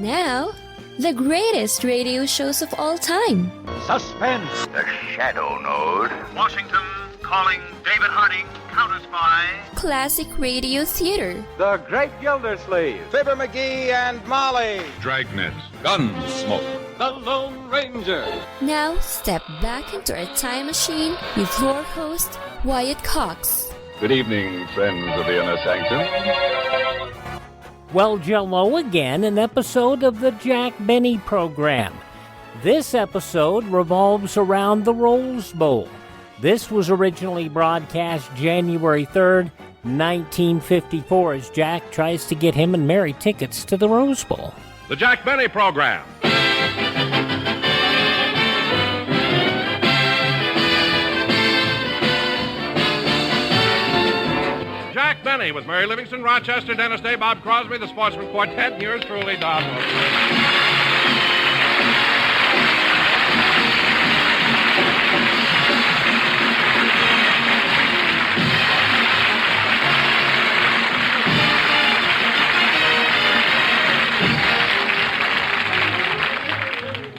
Now, the greatest radio shows of all time. Suspense. The Shadow Node. Washington calling David Harding, counter-spy. Classic radio theater. The Great Gildersleeve. Fibber McGee and Molly. Dragnet. Gunsmoke. The Lone Ranger. Now, step back into a time machine with your host, Wyatt Cox. Good evening, friends of the Inner Sanctum. Well, Jello, again, an episode of the Jack Benny program. This episode revolves around the Rose Bowl. This was originally broadcast January 3rd, 1954, as Jack tries to get him and Mary tickets to the Rose Bowl. The Jack Benny program. Jack Benny with Mary Livingston, Rochester, Dennis Day, Bob Crosby, the Sportsman Quartet, and yours truly, Don Wilson.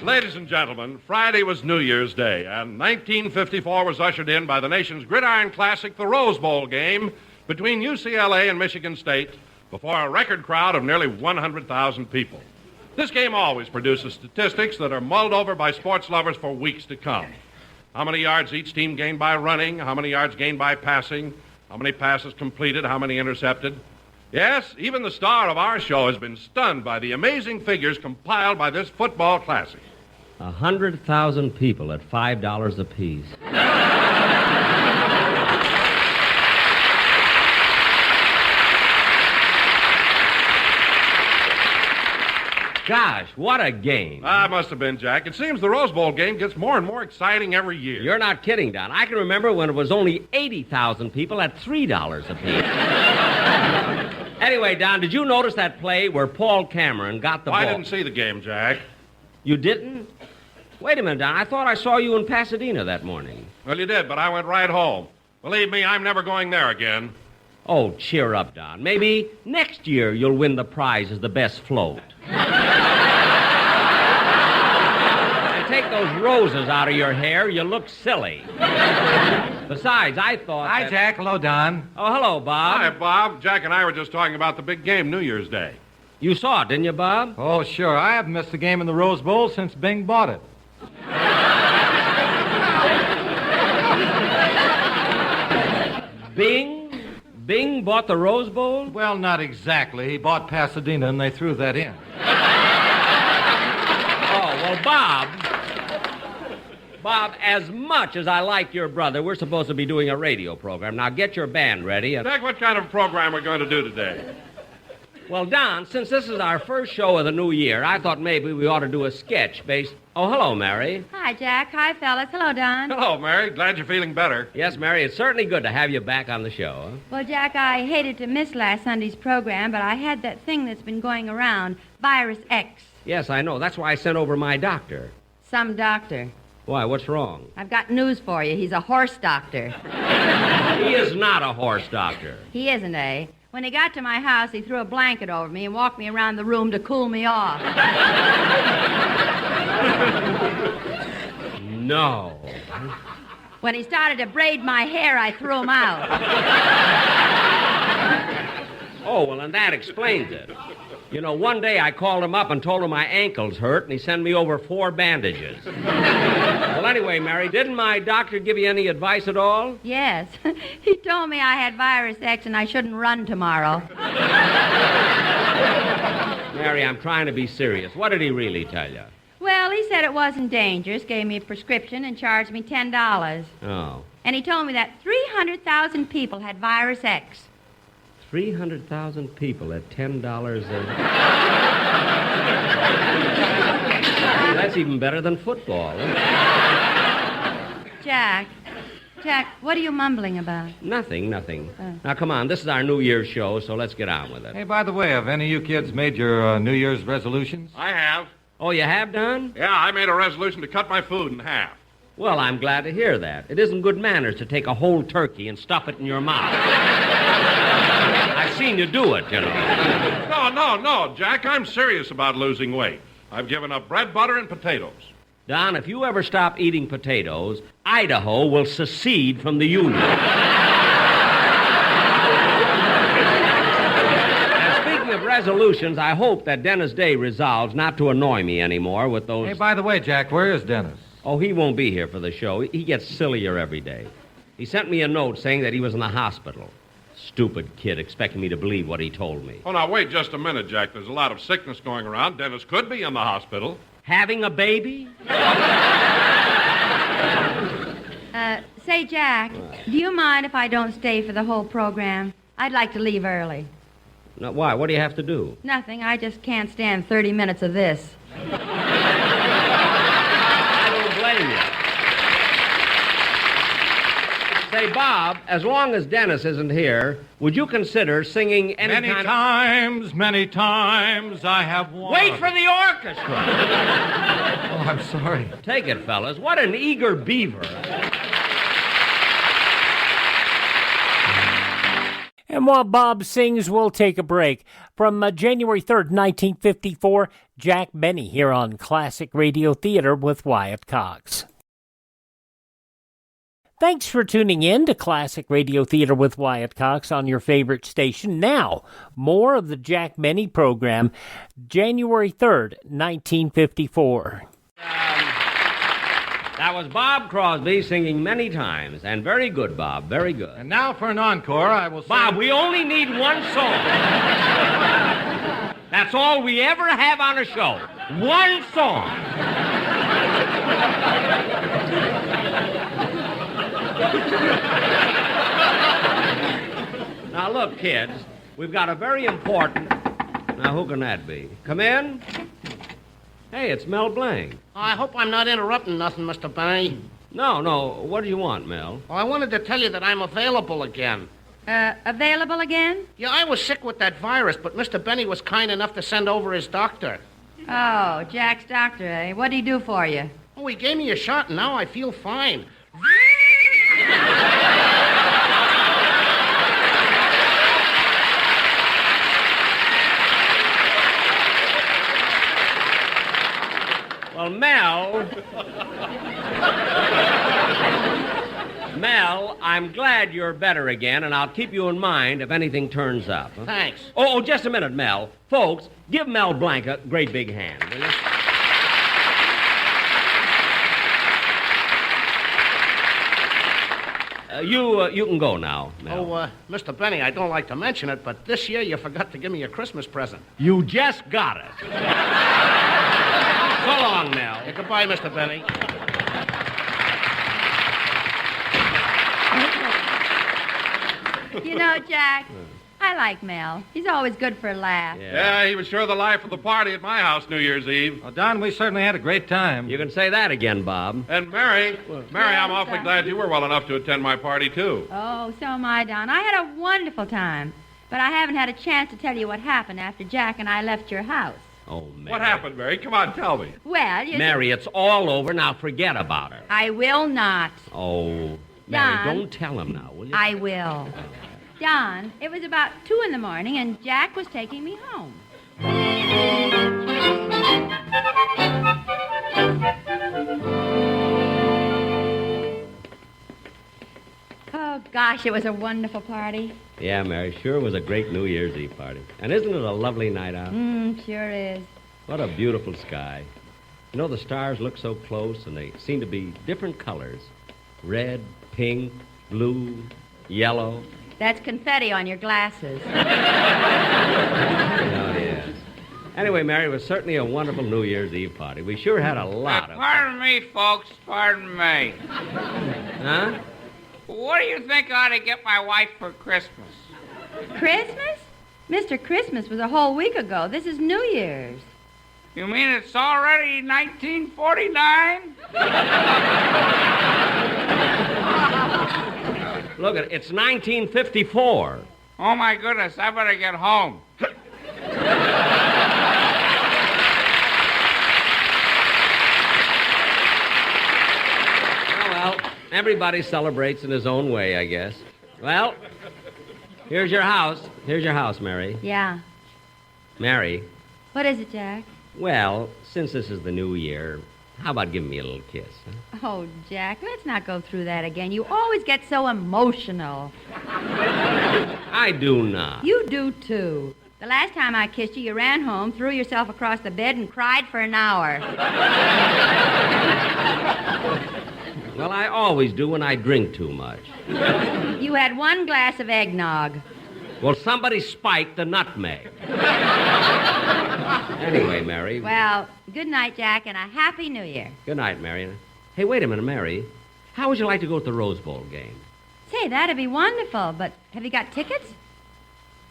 Ladies and gentlemen, Friday was New Year's Day, and 1954 was ushered in by the nation's gridiron classic, the Rose Bowl game, between UCLA and Michigan State, before a record crowd of nearly 100,000 people. This game always produces statistics that are mulled over by sports lovers for weeks to come. How many yards each team gained by running, how many yards gained by passing, how many passes completed, how many intercepted. Yes, even the star of our show has been stunned by the amazing figures compiled by this football classic. 100,000 people at $5 apiece. Gosh, what a game. Must have been, Jack. It seems the Rose Bowl game gets more and more exciting every year. You're not kidding, Don. I can remember when it was only 80,000 people at $3 apiece. Anyway, Don, did you notice that play where Paul Cameron got the ball? I didn't see the game, Jack. You didn't? Wait a minute, Don. I thought I saw you in Pasadena that morning. Well, you did, but I went right home. Believe me, I'm never going there again. Oh, cheer up, Don. Maybe next year you'll win the prize as the best float. And take those roses out of your hair. You look silly. Besides, I thought Hi, Jack. Hello, Don. Oh, hello, Bob. Hi, Bob. Jack and I were just talking about the big game New Year's Day. You saw it, didn't you, Bob? Oh, sure. I haven't missed a game in the Rose Bowl since Bing bought it. Bing bought the Rose Bowl? Well, not exactly. He bought Pasadena, and they threw that in. Oh, well, Bob, as much as I like your brother, we're supposed to be doing a radio program. Now, get your band ready. Jack, what kind of program we're going to do today? Well, Don, since this is our first show of the new year, I thought maybe we ought to do a sketch based... Oh, hello, Mary. Hi, Jack. Hi, fellas. Hello, Don. Hello, Mary. Glad you're feeling better. Yes, Mary, it's certainly good to have you back on the show. Huh? Well, Jack, I hated to miss last Sunday's program, but I had that thing that's been going around, Virus X. Yes, I know. That's why I sent over my doctor. Some doctor. Why, what's wrong? I've got news for you. He's a horse doctor. He is not a horse doctor. He isn't, eh? When he got to my house, he threw a blanket over me and walked me around the room to cool me off. No. When he started to braid my hair, I threw him out. Oh, well, and that explains it. You know, one day I called him up and told him my ankles hurt, and he sent me over 4 bandages. Well, anyway, Mary, didn't my doctor give you any advice at all? Yes. He told me I had Virus X and I shouldn't run tomorrow. Mary, I'm trying to be serious. What did he really tell you? Well, he said it wasn't dangerous, gave me a prescription, and charged me $10. Oh. And he told me that 300,000 people had Virus X. 300,000 people at $10 a... That's even better than football. Jack, what are you mumbling about? Nothing. Now, come on, this is our New Year's show, so let's get on with it. Hey, by the way, have any of you kids made your New Year's resolutions? I have. Oh, you have done? Yeah, I made a resolution to cut my food in half. Well, I'm glad to hear that. It isn't good manners to take a whole turkey and stuff it in your mouth. I seen you do it, you know. No, Jack. I'm serious about losing weight. I've given up bread, butter, and potatoes. Don, if you ever stop eating potatoes, Idaho will secede from the Union. And speaking of resolutions, I hope that Dennis Day resolves not to annoy me anymore with those... Hey, by the way, Jack, where is Dennis? Oh, he won't be here for the show. He gets sillier every day. He sent me a note saying that he was in the hospital. Stupid kid, expecting me to believe what he told me. Oh, now, wait just a minute, Jack. There's a lot of sickness going around. Dennis could be in the hospital. Having a baby? Say, Jack, do you mind if I don't stay for the whole program? I'd like to leave early. No, why? What do you have to do? Nothing. I just can't stand 30 minutes of this. I don't blame you. Say, Bob, as long as Dennis isn't here, would you consider singing any Many kind times I have wanted... Wait for the orchestra! Oh, I'm sorry. Take it, fellas. What an eager beaver. And while Bob sings, we'll take a break. From January 3rd, 1954, Jack Benny here on Classic Radio Theater with Wyatt Cox. Thanks for tuning in to Classic Radio Theater with Wyatt Cox on your favorite station. Now, more of the Jack Benny program, January 3rd, 1954. That was Bob Crosby singing Many Times. And very good, Bob, very good. And now for an encore, I will sing... Bob, we only need one song. That's all we ever have on a show. One song. Now, look, kids, we've got a very important... Now, who can that be? Come in. Hey, it's Mel Blanc. I hope I'm not interrupting nothing, Mr. Benny. No. What do you want, Mel? Oh, I wanted to tell you that I'm available again. Available again? Yeah, I was sick with that virus, but Mr. Benny was kind enough to send over his doctor. Oh, Jack's doctor, eh? What'd he do for you? Oh, he gave me a shot, and now I feel fine. Well, Mel, I'm glad you're better again, and I'll keep you in mind if anything turns up. Huh? Thanks. Oh, just a minute, Mel. Folks, give Mel Blanc a great big hand, will you? You can go now, Mel. Oh, Mr. Benny, I don't like to mention it, but this year you forgot to give me a Christmas present. You just got it. So long, Mel. Yeah, goodbye, Mr. Benny. You know, Jack, I like Mel. He's always good for a laugh. Yeah, he was sure the life of the party at my house New Year's Eve. Well, Don, we certainly had a great time. You can say that again, Bob. And Mary, I'm awfully glad you were well enough to attend my party, too. Oh, so am I, Don. I had a wonderful time. But I haven't had a chance to tell you what happened after Jack and I left your house. Oh, Mary. What happened, Mary? Come on, tell me. Well, you... Mary, it's all over. Now forget about her. I will not. Oh, Mary, Don. don't tell him now, will you? I will. Don, it was about 2 in the morning, and Jack was taking me home. Oh, gosh, it was a wonderful party. Yeah, Mary, sure was a great New Year's Eve party. And isn't it a lovely night out? Sure is. What a beautiful sky. You know, the stars look so close, and they seem to be different colors. Red, pink, blue, yellow. That's confetti on your glasses. Oh, yes. Anyway, Mary, it was certainly a wonderful New Year's Eve party. We sure had a lot of... Pardon me, folks. Pardon me. Huh? What do you think I ought to get my wife for Christmas? Christmas? Mr. Christmas was a whole week ago. This is New Year's. You mean it's already 1949? Look, it's 1954. Oh, my goodness. I better get home. Well, everybody celebrates in his own way, I guess. Well, Here's your house. Here's your house, Mary. Yeah. Mary, What is it, Jack? well, since this is the new year, how about giving me a little kiss? Huh? Oh, Jack, let's not go through that again. You always get so emotional. I do not. You do, too. The last time I kissed you, you ran home, threw yourself across the bed, and cried for an hour. Well, I always do when I drink too much. You had one glass of eggnog. Well, somebody spiked the nutmeg. Anyway, Mary. Well, good night, Jack, and a Happy New Year. Good night, Mary. Hey, wait a minute, Mary. How would you like to go to the Rose Bowl game? Say, that'd be wonderful, but have you got tickets?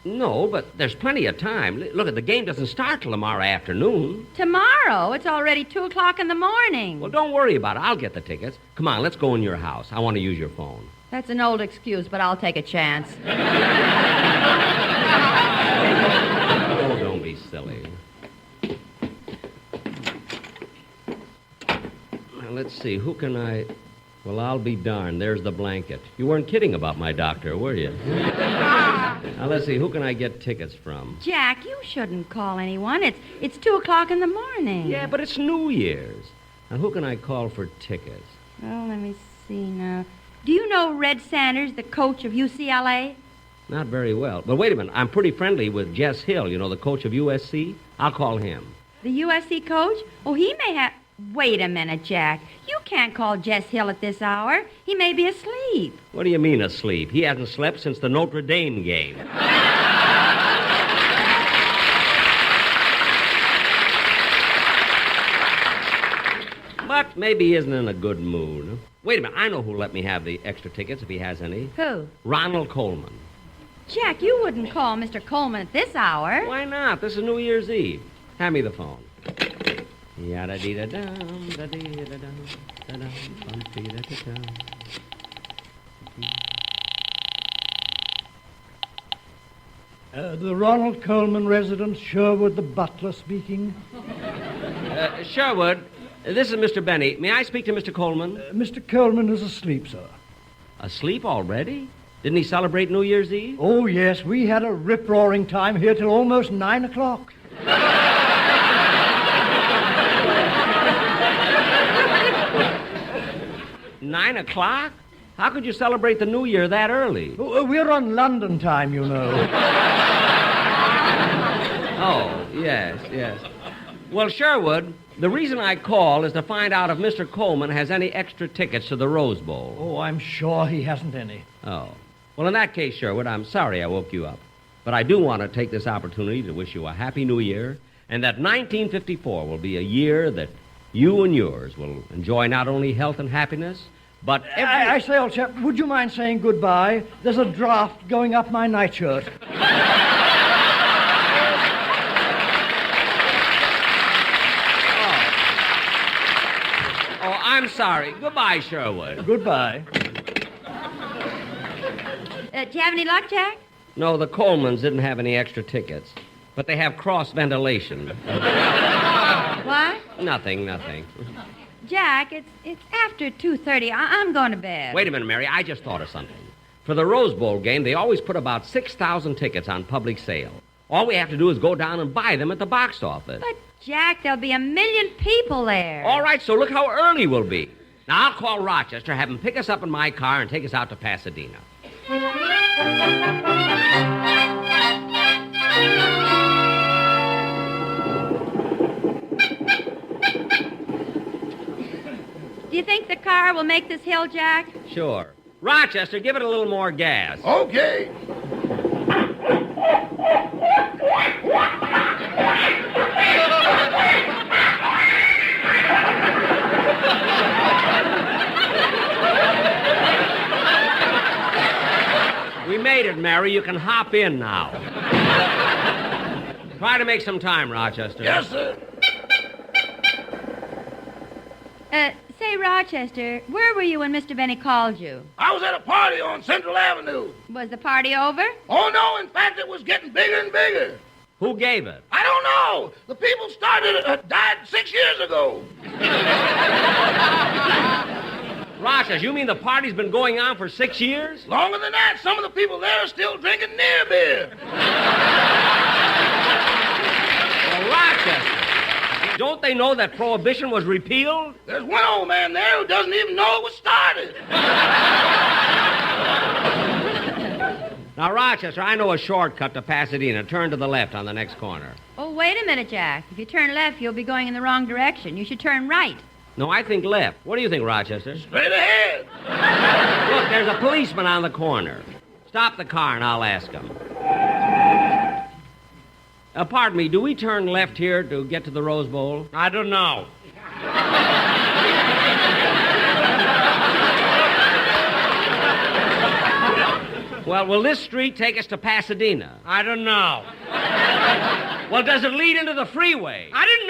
No, but there's plenty of time. Look, the game doesn't start till tomorrow afternoon. Tomorrow? It's already 2 o'clock in the morning. Well, don't worry about it. I'll get the tickets. Come on, let's go in your house. I want to use your phone. That's an old excuse, but I'll take a chance. Oh, don't be silly. Now, let's see. Who can I... Well, I'll be darned. There's the blanket. You weren't kidding about my doctor, were you? Now, let's see. Who can I get tickets from? Jack, you shouldn't call anyone. It's 2 o'clock in the morning. Yeah, but it's New Year's. Now, who can I call for tickets? Well, let me see now. Do you know Red Sanders, the coach of UCLA? Not very well. But wait a minute. I'm pretty friendly with Jess Hill, you know, the coach of USC. I'll call him. The USC coach? Oh, he may have... Wait a minute, Jack. You can't call Jess Hill at this hour. He may be asleep. What do you mean asleep? He hasn't slept since the Notre Dame game. But maybe he isn't in a good mood. Wait a minute. I know who'll let me have the extra tickets if he has any. Who? Ronald Coleman. Jack, you wouldn't call Mr. Coleman at this hour. Why not? This is New Year's Eve. Hand me the phone. Yada-dee-da-dum, da-dee-da-dum, da-dum, bum-dee-da-da-dum. The Ronald Coleman residence, Sherwood the butler speaking. Sherwood, this is Mr. Benny. May I speak to Mr. Coleman? Mr. Coleman is asleep, sir. Asleep already? Didn't he celebrate New Year's Eve? Oh, yes. We had a rip-roaring time here till almost 9 o'clock. 9 o'clock? How could you celebrate the New Year that early? We're on London time, you know. Oh, yes. Well, Sherwood, the reason I call is to find out if Mr. Coleman has any extra tickets to the Rose Bowl. Oh, I'm sure he hasn't any. Oh. Well, in that case, Sherwood, I'm sorry I woke you up. But I do want to take this opportunity to wish you a Happy New Year, and that 1954 will be a year that you and yours will enjoy not only health and happiness, but I say, old chap, would you mind saying goodbye? There's a draft going up my nightshirt. Oh, I'm sorry. Goodbye, Sherwood. Goodbye. Do you have any luck, Jack? No, the Colemans didn't have any extra tickets, but they have cross ventilation. What? Nothing. Jack, it's after 2:30. I'm going to bed. Wait a minute, Mary. I just thought of something. For the Rose Bowl game, they always put about 6,000 tickets on public sale. All we have to do is go down and buy them at the box office. But, Jack, there'll be 1 million people there. All right, so look how early we'll be. Now, I'll call Rochester, have him pick us up in my car, and take us out to Pasadena. Do you think the car will make this hill, Jack? Sure. Rochester, give it a little more gas. Okay. We made it, Mary. You can hop in now. Try to make some time, Rochester. Yes, sir. Say, Rochester, where were you when Mr. Benny called you? I was at a party on Central Avenue. Was the party over? Oh, no. In fact, it was getting bigger and bigger. Who gave it? I don't know. The people started died 6 years ago. Rochester, you mean the party's been going on for 6 years? Longer than that, some of the people there are still drinking near beer. Well, Rochester, don't they know that Prohibition was repealed? There's one old man there who doesn't even know it was started. Now, Rochester, I know a shortcut to Pasadena. Turn to the left on the next corner. Oh, wait a minute, Jack. If you turn left, you'll be going in the wrong direction. You should turn right. No, I think left. What do you think, Rochester? Straight ahead. Look, there's a policeman on the corner. Stop the car and I'll ask him. Pardon me, do we turn left here to get to the Rose Bowl? I don't know. Well, will this street take us to Pasadena? I don't know. Well, does it lead into the freeway? I don't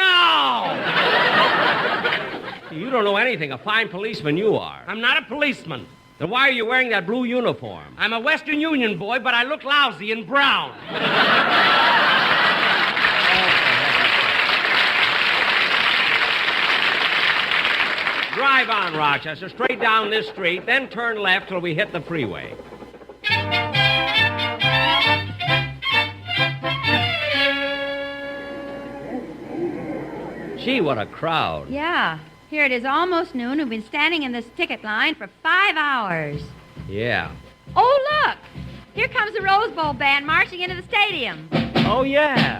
know. You don't know anything. A fine policeman you are. I'm not a policeman. Then why are you wearing that blue uniform? I'm a Western Union boy, but I look lousy in brown. Drive on, Rochester, straight down this street, then turn left till we hit the freeway. Gee, what a crowd. Yeah. Here it is almost noon. We've been standing in this ticket line for 5 hours. Yeah. Oh, look! Here comes the Rose Bowl band marching into the stadium. Oh, yeah.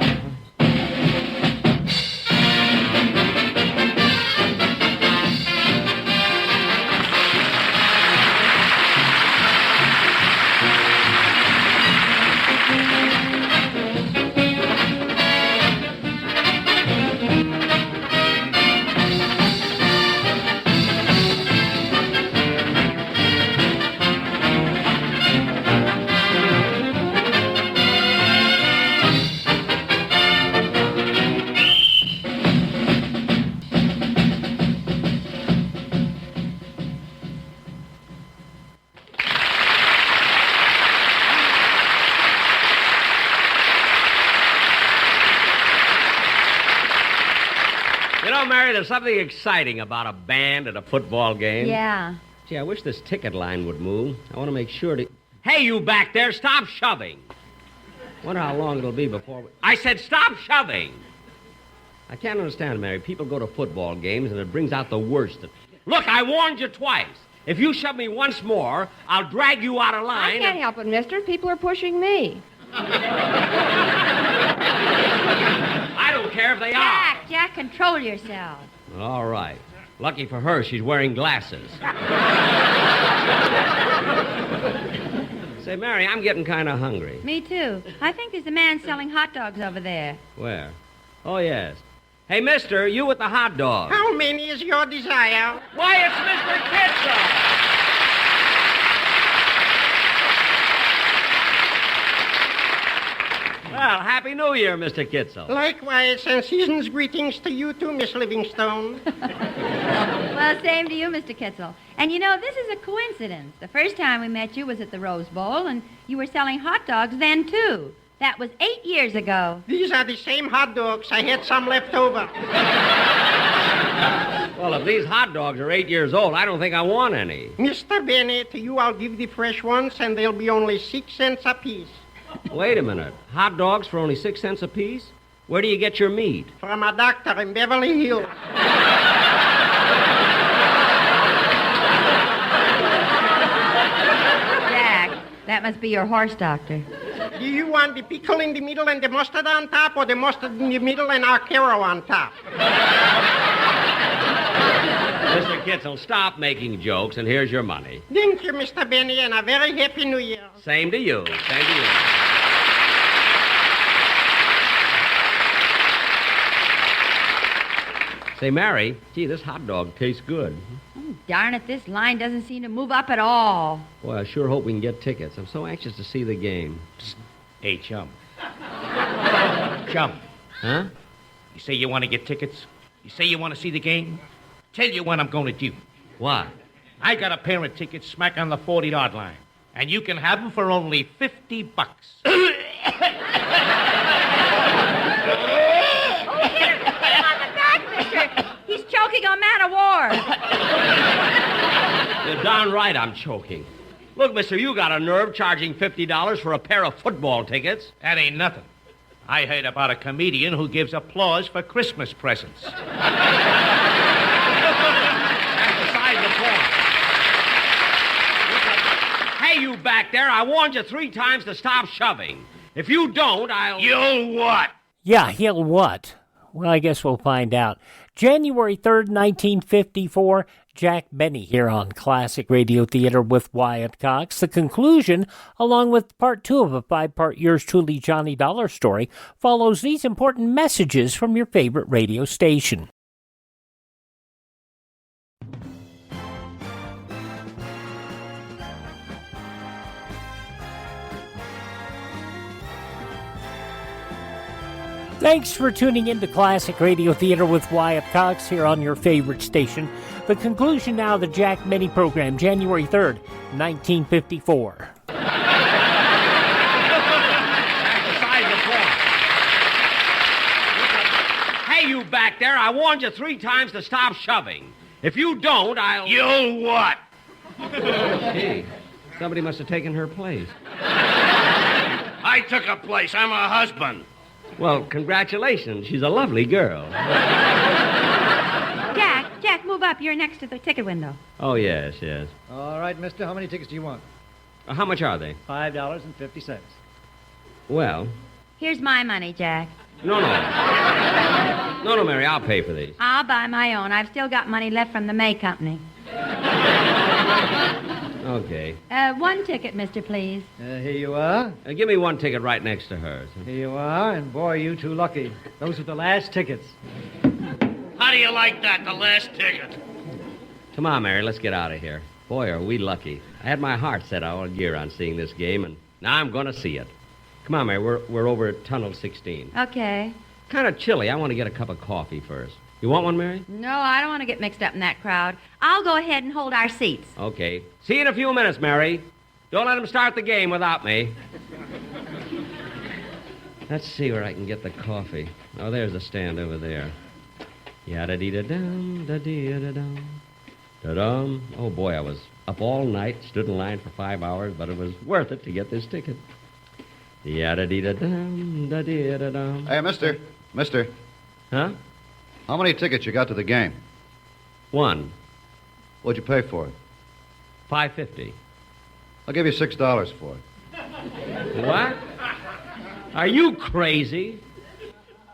Mary, there's something exciting about a band at a football game. Yeah. Gee, I wish this ticket line would move. I want to make sure to... Hey, you back there, stop shoving. Wonder how long it'll be before... I said stop shoving. I can't understand, Mary. People go to football games and it brings out the worst. Look, I warned you twice. If you shove me once more, I'll drag you out of line. I can't help it, mister. People are pushing me. I don't care if they are. Jack, control yourself. All right. Lucky for her, she's wearing glasses. Say, Mary, I'm getting kind of hungry. Me too. I think there's a man selling hot dogs over there. Where? Oh, yes. Hey, mister, you with the hot dog. How many is your desire? Why, it's Mr. Kitzel. Well, Happy New Year, Mr. Kitzel. Likewise, and season's greetings to you too, Miss Livingstone. Well, same to you, Mr. Kitzel. And you know, this is a coincidence. The first time we met you was at the Rose Bowl, and you were selling hot dogs then, too. That was 8 years ago. These are the same hot dogs. I had some left over. Well, if these hot dogs are 8 years old, I don't think I want any. Mr. Bennett, to you I'll give the fresh ones, and they'll be only 6 cents apiece. Wait a minute. Hot dogs for only 6 cents apiece? Where do you get your meat? From a doctor in Beverly Hills. Jack, that must be your horse doctor. Do you want the pickle in the middle and the mustard on top, or the mustard in the middle and our Caro on top? Mr. Kitzel, stop making jokes, and here's your money. Thank you, Mr. Benny, and a very happy New Year. Same to you. Same to you. Say, Mary, gee, this hot dog tastes good. Oh, darn it, this line doesn't seem to move up at all. Boy, I sure hope we can get tickets. I'm so anxious to see the game. Psst. Hey, chum. Chum. Huh? You say you want to get tickets? You say you want to see the game? Tell you what I'm going to do. What? I got a pair of tickets smack on the 40-yard line, and you can have them for only $50. He's choking on man of war. You're darn right I'm choking. Look, mister, you got a nerve charging $50 for a pair of football tickets. That ain't nothing. I heard about a comedian who gives applause for Christmas presents. That's beside the point. Hey, you back there, I warned you 3 times to stop shoving. If you don't, I'll... You'll what? Yeah, he'll what? Well, I guess we'll find out. January 3rd, 1954, Jack Benny here on Classic Radio Theater with Wyatt Cox. The conclusion, along with part 2 of a 5-part Yours Truly Johnny Dollar story, follows these important messages from your favorite radio station. Thanks for tuning in to Classic Radio Theater with Wyatt Cox here on your favorite station. The conclusion now of the Jack Benny program, January 3rd, 1954. Hey, you back there, I warned you 3 times to stop shoving. If you don't, I'll... You'll what? Gee, somebody must have taken her place. I took a place. I'm a husband. Well, congratulations. She's a lovely girl. Jack, move up. You're next to the ticket window. Oh, yes. All right, mister, how many tickets do you want? How much are they? $5.50. Well... Here's my money, Jack. No, Mary, I'll pay for these. I'll buy my own. I've still got money left from the May Company. Okay. 1 ticket, mister, please. Here you are. Give me 1 ticket right next to hers. Here you are, and boy, you too lucky. Those are the last tickets. How do you like that, the last ticket? Come on, Mary, let's get out of here. Boy, are we lucky. I had my heart set all year on seeing this game, and now I'm going to see it. Come on, Mary, we're over at Tunnel 16. Okay. Kind of chilly. I want to get a cup of coffee first. You want one, Mary? No, I don't want to get mixed up in that crowd. I'll go ahead and hold our seats. Okay. See you in a few minutes, Mary. Don't let them start the game without me. Let's see where I can get the coffee. Oh, there's the stand over there. Yada-dee-da-dum, da-dee-da-dum, da-dum. Oh, boy, I was up all night, stood in line for 5 hours, but it was worth it to get this ticket. Yada-dee-da-dum, da-dee-da-dum. Hey, mister. Huh? How many tickets you got to the game? 1. What'd you pay for it? $5.50. I'll give you $6 for it. What? Are you crazy?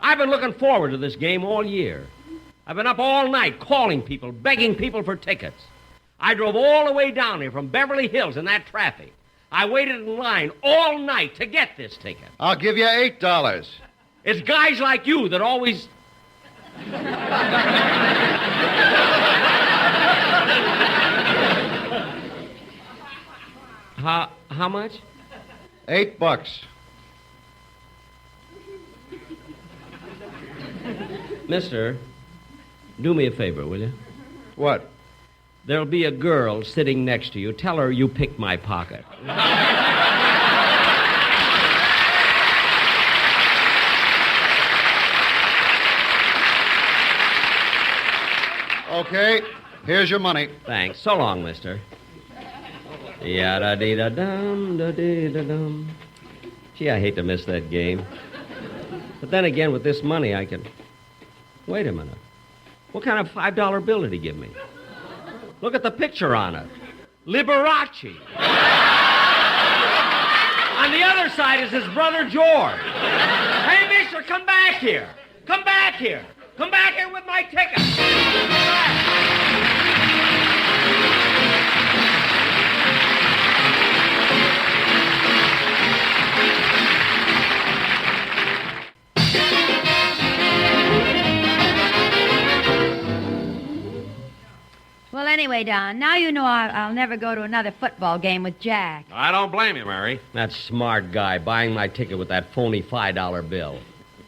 I've been looking forward to this game all year. I've been up all night calling people, begging people for tickets. I drove all the way down here from Beverly Hills in that traffic. I waited in line all night to get this ticket. I'll give you $8. It's guys like you that always... How much? $8. Mister, do me a favor, will you? What? There'll be a girl sitting next to you. Tell her you picked my pocket. Okay, here's your money. Thanks. So long, mister. Yada-dee-da-dum, da-dee-da-dum. Gee, I hate to miss that game. But then again, with this money, I can... Wait a minute. What kind of $5 bill did he give me? Look at the picture on it. Liberace. On the other side is his brother George. Hey, mister, come back here. Come back here. Come back here with my ticket. Well, anyway, Don, now you know I'll never go to another football game with Jack. I don't blame you, Mary. That smart guy buying my ticket with that phony $5 bill.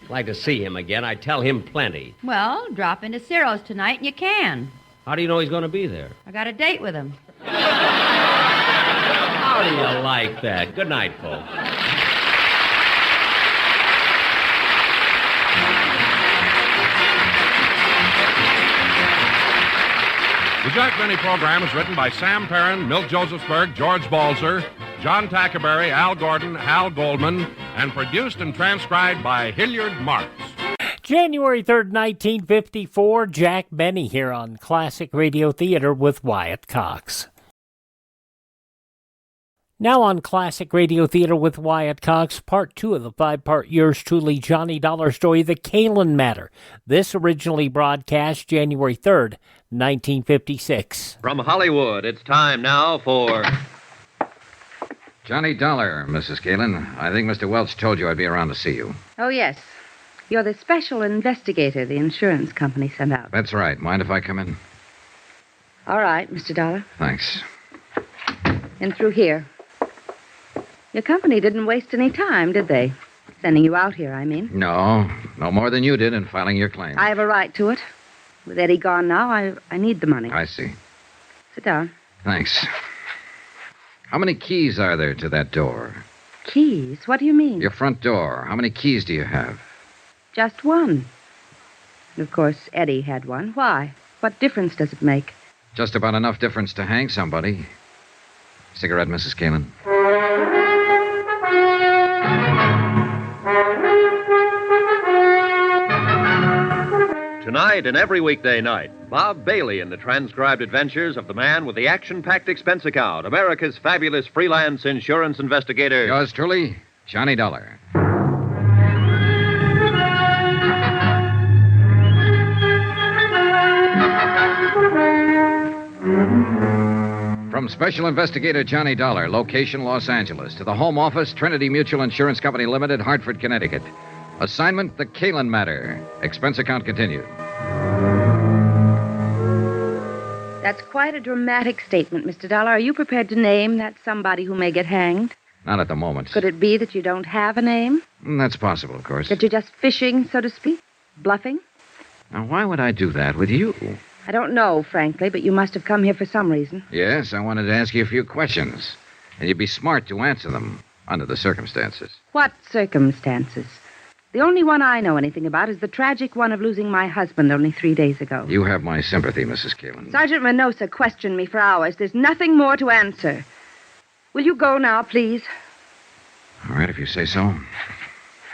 I'd like to see him again. I tell him plenty. Well, drop into Ciro's tonight and you can. How do you know he's going to be there? I got a date with him. How do you like that? Good night, folks. The Jack Benny program is written by Sam Perrin, Milt Josephsberg, George Balzer, John Tackerberry, Al Gordon, Hal Goldman, and produced and transcribed by Hilliard Marks. January 3rd, 1954, Jack Benny here on Classic Radio Theater with Wyatt Cox. Now on Classic Radio Theater with Wyatt Cox, part 2 of the 5-part yours truly Johnny Dollar story, The Caylin Matter. This originally broadcast January 3rd, 1956. From Hollywood, it's time now for... Johnny Dollar, Mrs. Caylin. I think Mr. Welch told you I'd be around to see you. Oh, yes. You're the special investigator the insurance company sent out. That's right. Mind if I come in? All right, Mr. Dollar. Thanks. In through here. Your company didn't waste any time, did they? Sending you out here, I mean. No more than you did in filing your claim. I have a right to it. With Eddie gone now, I need the money. I see. Sit down. Thanks. How many keys are there to that door? Keys? What do you mean? Your front door. How many keys do you have? Just one. And of course, Eddie had one. Why? What difference does it make? Just about enough difference to hang somebody. Cigarette, Mrs. Caylin? Tonight and every weekday night, Bob Bailey in the transcribed adventures of the man with the action-packed expense account, America's fabulous freelance insurance investigator. Yours truly, Johnny Dollar. From Special Investigator Johnny Dollar, location Los Angeles, to the Home Office, Trinity Mutual Insurance Company Limited, Hartford, Connecticut. Assignment, The Caylin Matter. Expense account continued. That's quite a dramatic statement, Mr. Dollar. Are you prepared to name that somebody who may get hanged? Not at the moment. Could it be that you don't have a name? That's possible, of course. That you're just fishing, so to speak? Bluffing? Now, why would I do that with you? I don't know, frankly, but you must have come here for some reason. Yes, I wanted to ask you a few questions. And you'd be smart to answer them under the circumstances. What circumstances? The only one I know anything about is the tragic one of losing my husband only 3 days ago. You have my sympathy, Mrs. Caylin. Sergeant Reynosa questioned me for hours. There's nothing more to answer. Will you go now, please? All right, if you say so.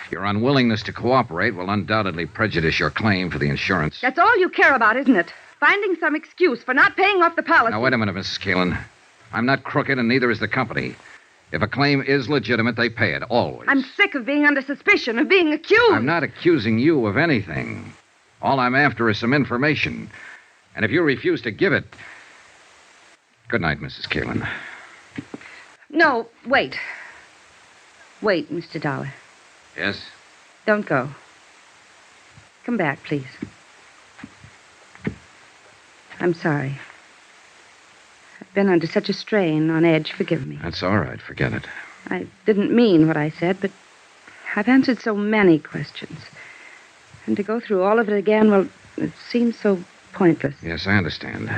Your unwillingness to cooperate will undoubtedly prejudice your claim for the insurance. That's all you care about, isn't it? Finding some excuse for not paying off the policy. Now, wait a minute, Mrs. Caylin. I'm not crooked, and neither is the company. If a claim is legitimate, they pay it, always. I'm sick of being under suspicion, of being accused. I'm not accusing you of anything. All I'm after is some information. And if you refuse to give it... Good night, Mrs. Caylin. No, wait. Wait, Mr. Dollar. Yes? Don't go. Come back, please. I'm sorry. I've been under such a strain, on edge. Forgive me. That's all right. Forget it. I didn't mean what I said, but I've answered so many questions. And to go through all of it again, well, it seems so pointless. Yes, I understand.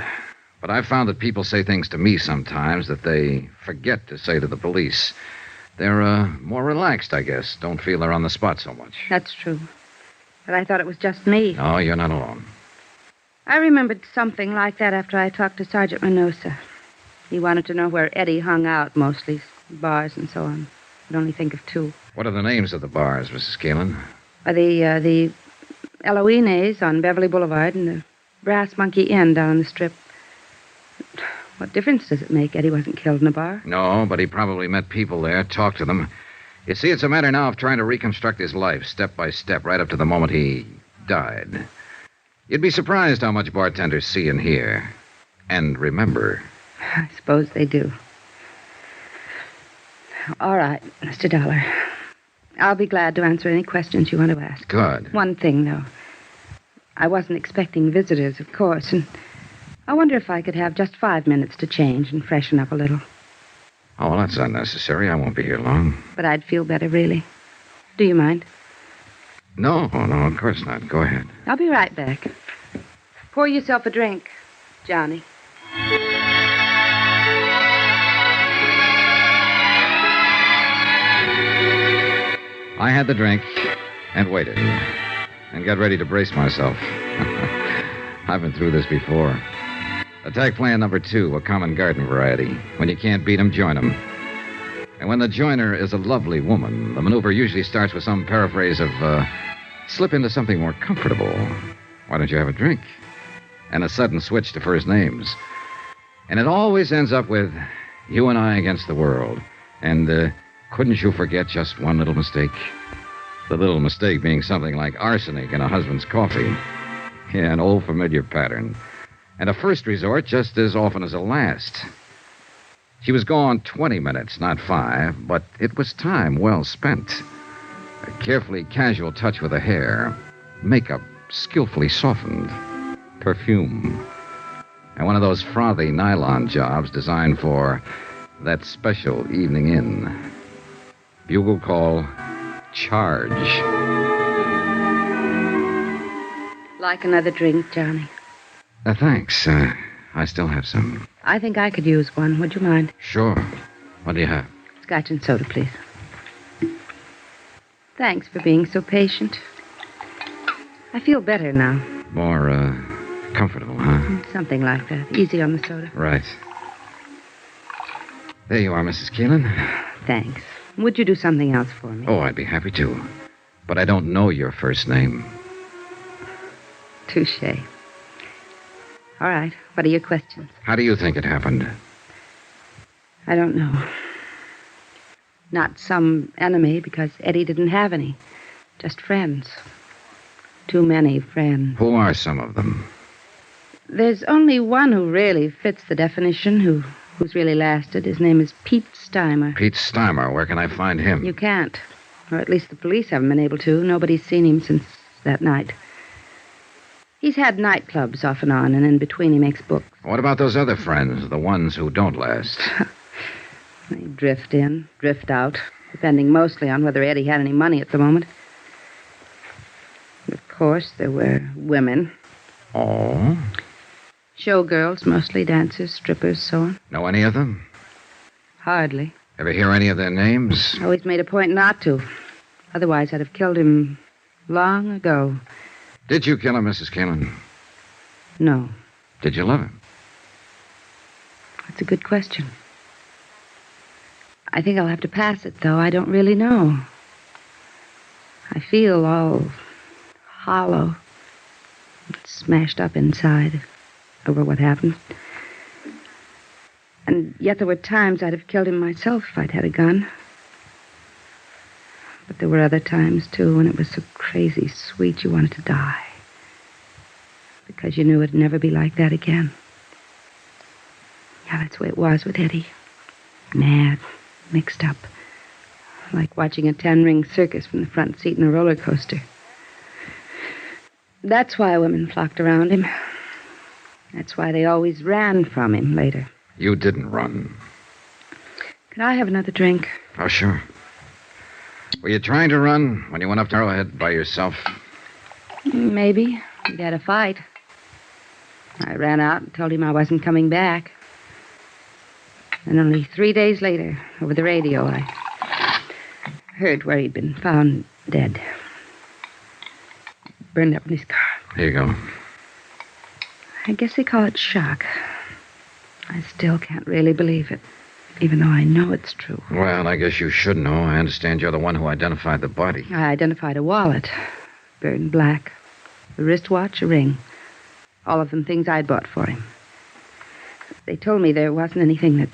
But I've found that people say things to me sometimes that they forget to say to the police. They're more relaxed, I guess. Don't feel they're on the spot so much. That's true. But I thought it was just me. No, you're not alone. I remembered something like that after I talked to Sergeant Reynosa. He wanted to know where Eddie hung out mostly, bars and so on. Could only think of two. What are the names of the bars, Mrs. Caylin? The Eloines on Beverly Boulevard and the Brass Monkey Inn down on the Strip. What difference does it make? Eddie wasn't killed in a bar. No, but he probably met people there, talked to them. You see, it's a matter now of trying to reconstruct his life, step by step, right up to the moment he died. You'd be surprised how much bartenders see and hear. And remember. I suppose they do. All right, Mr. Dollar. I'll be glad to answer any questions you want to ask. Good. One thing, though. I wasn't expecting visitors, of course, and I wonder if I could have just 5 minutes to change and freshen up a little. Oh, well, that's unnecessary. I won't be here long. But I'd feel better, really. Do you mind? No, of course not. Go ahead. I'll be right back. Pour yourself a drink, Johnny. I had the drink and waited and got ready to brace myself. I've been through this before. Attack plan number 2, a common garden variety. When you can't beat 'em, join 'em. And when the joiner is a lovely woman, the maneuver usually starts with some paraphrase of, slip into something more comfortable. Why don't you have a drink? And a sudden switch to first names. And it always ends up with, you and I against the world. And, couldn't you forget just one little mistake? The little mistake being something like arsenic in a husband's coffee. Yeah, an old familiar pattern. And a first resort just as often as a last. She was gone 20 minutes, not 5, but it was time well spent. A carefully casual touch with the hair. Makeup skillfully softened. Perfume. And one of those frothy nylon jobs designed for that special evening in. Bugle call, charge. Like another drink, Johnny? Thanks. I still have some. I think I could use one. Would you mind? Sure. What do you have? Scotch and soda, please. Thanks for being so patient. I feel better now. More, comfortable, huh? Something like that. Easy on the soda. Right. There you are, Mrs. Caylin. Thanks. Would you do something else for me? Oh, I'd be happy to. But I don't know your first name. Touché. All right. What are your questions? How do you think it happened? I don't know. Not some enemy, because Eddie didn't have any. Just friends. Too many friends. Who are some of them? There's only one who really fits the definition, who's really lasted. His name is Pete Steimer. Pete Steimer. Where can I find him? You can't. Or at least the police haven't been able to. Nobody's seen him since that night. He's had nightclubs off and on, and in between he makes books. What about those other friends, the ones who don't last? They drift in, drift out, depending mostly on whether Eddie had any money at the moment. Of course, there were women. Oh? Showgirls, mostly dancers, strippers, so on. Know any of them? Hardly. Ever hear any of their names? I always made a point not to. Otherwise, I'd have killed him long ago. Did you kill him, Mrs. Caylin? No. Did you love him? That's a good question. I think I'll have to pass it, though. I don't really know. I feel all hollow, smashed up inside over what happened. And yet there were times I'd have killed him myself if I'd had a gun. But there were other times, too, when it was so crazy sweet you wanted to die. Because you knew it'd never be like that again. Yeah, that's the way it was with Eddie. Mad, mixed up. Like watching a 10-ring circus from the front seat in a roller coaster. That's why women flocked around him. That's why they always ran from him later. You didn't run. Could I have another drink? Oh, sure. Were you trying to run when you went up to Arrowhead by yourself? Maybe. We'd had a fight. I ran out and told him I wasn't coming back. And only 3 days later, over the radio, I heard where he'd been found dead. Burned up in his car. Here you go. I guess they call it shock. I still can't really believe it, even though I know it's true. Well, I guess you should know. I understand you're the one who identified the body. I identified a wallet, burned black, a wristwatch, a ring. All of them things I'd bought for him. They told me there wasn't anything that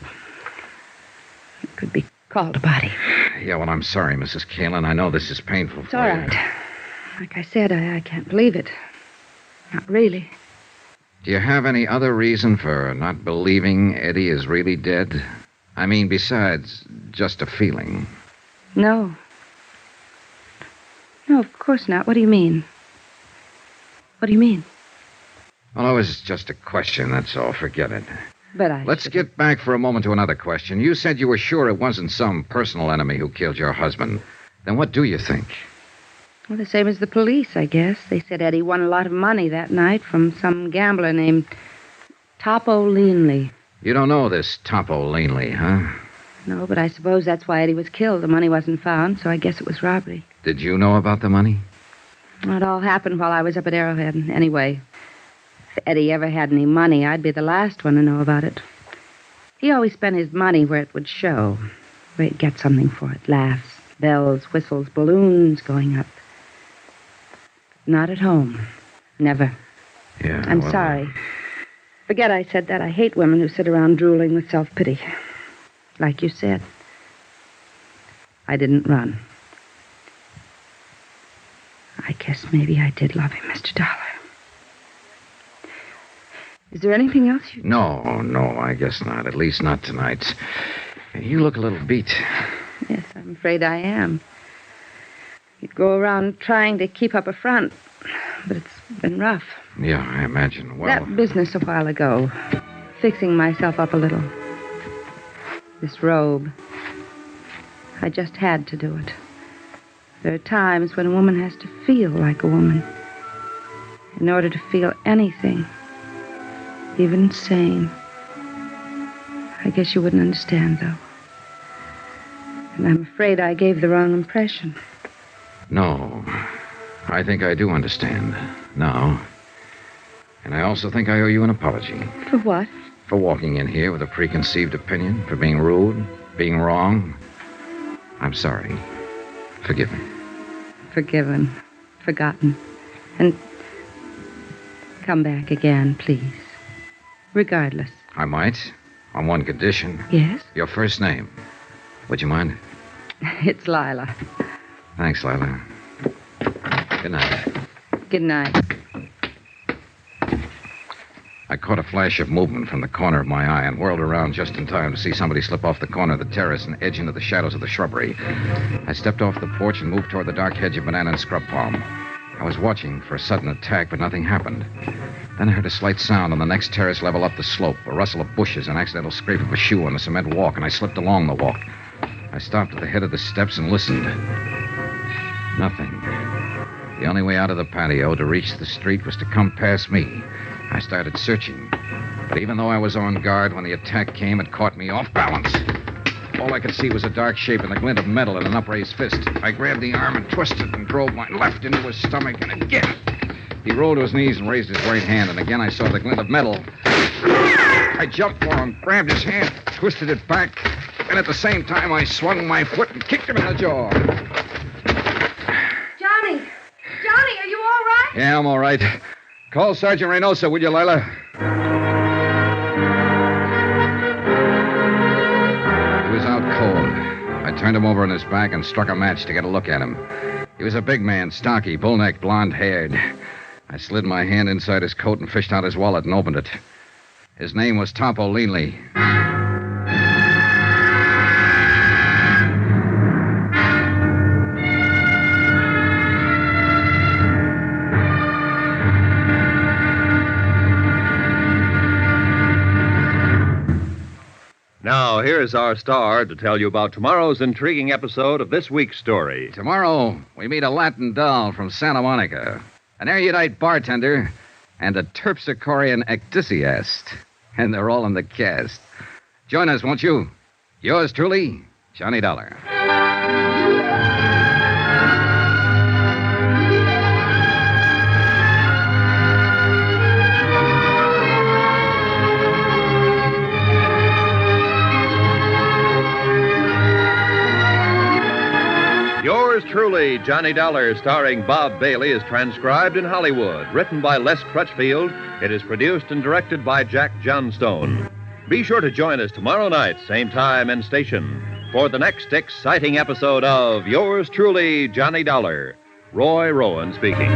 could be called a body. Yeah, well, I'm sorry, Mrs. Caylin. I know this is painful for It's all right. Like I said, I can't believe it. Not really. Do you have any other reason for not believing Eddie is really dead? I mean, besides just a feeling. No. No, of course not. What do you mean? What do you mean? Well, it was just a question, that's all. Forget it. But Let's get back for a moment to another question. You said you were sure it wasn't some personal enemy who killed your husband. Then what do you think? Well, the same as the police, I guess. They said Eddie won a lot of money that night from some gambler named Topo Leanley. You don't know this Topo Leanley, huh? No, but I suppose that's why Eddie was killed. The money wasn't found, so I guess it was robbery. Did you know about the money? Well, it all happened while I was up at Arrowhead. Anyway, If Eddie ever had any money, I'd be the last one to know about it. He always spent his money where it would show, where he'd get something for it. Laughs, bells, whistles, balloons going up. Not at home. Never. Yeah, I'm sorry. Forget I said that. I hate women who sit around drooling with self-pity. Like you said. I didn't run. I guess maybe I did love him, Mr. Dollar. Is there anything else you... No, I guess not. At least not tonight. You look a little beat. Yes, I'm afraid I am. You'd go around trying to keep up a front, but it's been rough. Yeah, I imagine. Well... That business a while ago, fixing myself up a little. This robe. I just had to do it. There are times when a woman has to feel like a woman. In order to feel anything, even sane. I guess you wouldn't understand, though. And I'm afraid I gave the wrong impression. No. I think I do understand. Now. And I also think I owe you an apology. For what? For walking in here with a preconceived opinion, for being rude, being wrong. I'm sorry. Forgive me. Forgiven. Forgotten. And come back again, please. Regardless. I might. On one condition. Yes? Your first name. Would you mind? It's Lila. Thanks, Lila. Good night. Good night. I caught a flash of movement from the corner of my eye and whirled around just in time to see somebody slip off the corner of the terrace and edge into the shadows of the shrubbery. I stepped off the porch and moved toward the dark hedge of banana and scrub palm. I was watching for a sudden attack, but nothing happened. Then I heard a slight sound on the next terrace level up the slope, a rustle of bushes, an accidental scrape of a shoe on the cement walk, and I slipped along the walk. I stopped at the head of the steps and listened. Nothing. The only way out of the patio to reach the street was to come past me. I started searching. But even though I was on guard, when the attack came, it caught me off balance. All I could see was a dark shape and the glint of metal in an upraised fist. I grabbed the arm and twisted and drove my left into his stomach, and again. He rolled to his knees and raised his right hand, and again I saw the glint of metal. I jumped for him, grabbed his hand, twisted it back, and at the same time I swung my foot and kicked him in the jaw. Johnny! Johnny, are you all right? Yeah, I'm all right. Call Sergeant Reynosa, will you, Lila? He was out cold. I turned him over on his back and struck a match to get a look at him. He was a big man, stocky, bull-necked, blonde-haired. I slid my hand inside his coat and fished out his wallet and opened it. His name was Topo Leanley. Now, here's our star to tell you about tomorrow's intriguing episode of this week's story. Tomorrow, we meet a Latin doll from Santa Monica, an erudite bartender, and a terpsichorean ecdysiast. And they're all in the cast. Join us, won't you? Yours truly, Johnny Dollar. Yours truly, Johnny Dollar, starring Bob Bailey, is transcribed in Hollywood. Written by Les Crutchfield, it is produced and directed by Jack Johnstone. Be sure to join us tomorrow night, same time and station, for the next exciting episode of Yours truly, Johnny Dollar. Roy Rowan speaking.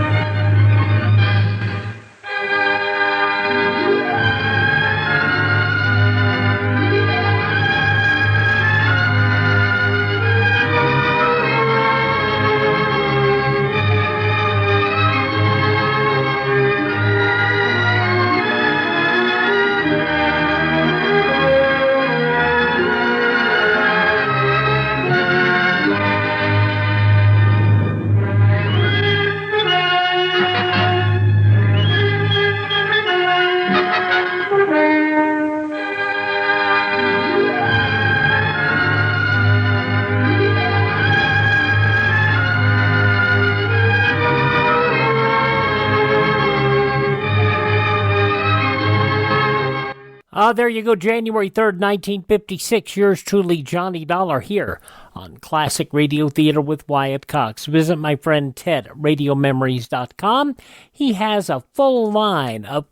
There you go, January 3rd, 1956. Yours truly, Johnny Dollar, here on Classic Radio Theater with Wyatt Cox. Visit my friend Ted at RadioMemories.com. He has a full line of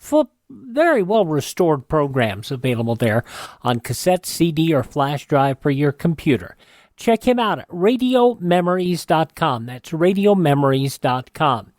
very well-restored programs available there on cassette, CD, or flash drive for your computer. Check him out at RadioMemories.com. That's RadioMemories.com.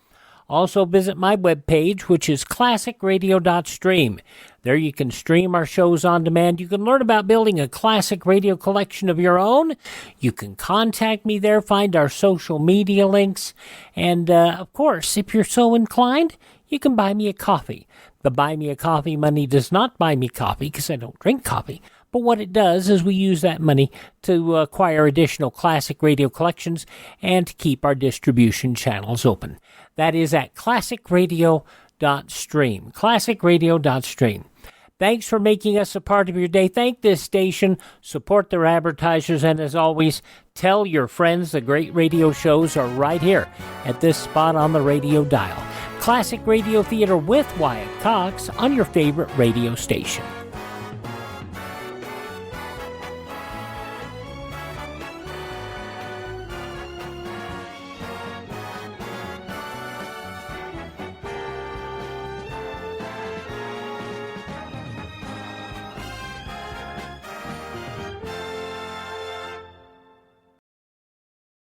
Also visit my webpage, which is classicradio.stream. There you can stream our shows on demand. You can learn about building a classic radio collection of your own. You can contact me there, find our social media links. And, of course, if you're so inclined, you can buy me a coffee. The Buy Me a Coffee money does not buy me coffee because I don't drink coffee. But what it does is we use that money to acquire additional classic radio collections and to keep our distribution channels open. That is at classicradio.stream. Classicradio.stream. Thanks for making us a part of your day. Thank this station, support their advertisers, and as always, tell your friends the great radio shows are right here at this spot on the radio dial. Classic Radio Theater with Wyatt Cox on your favorite radio station.